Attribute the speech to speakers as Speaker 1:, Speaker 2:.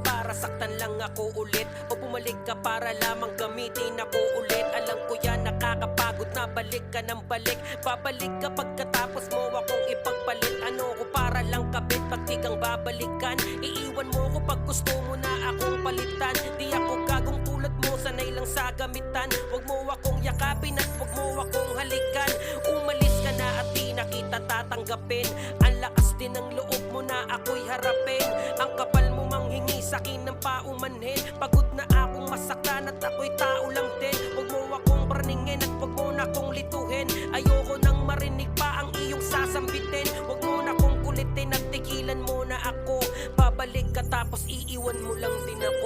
Speaker 1: para saktan lang ako ulit? O bumalik ka para lamang gamitin ako ulit? Alam ko yan, nakakapagod na balik ka ng balik. Babalik ka pagkatapos mo akong ipagpalit. Ano ko para lang kabit, pag di kang babalikan. Iiwan mo ko pag gusto mo na akong palitan. Di ako gagong tulad mo, sanay lang sa gamitan. Huwag mo akong yakapin at huwag mo akong halikan. Umalis ka na at di na kita tatanggapin. Ang lakas din ng loob mo na ako'y harapin. Ang kapal mo manghingi sa'kin ng paumanhin. Pagod na akong masaktan at ako'y tao lang din. Huwag mo akong praningin at huwag mo na akong lituhin. Ayoko nang marinig pa ang iyong sasambitin. Huwag mo na akong kulitin at tigilan mo na ako. Babalik ka tapos iiwan mo lang din ako.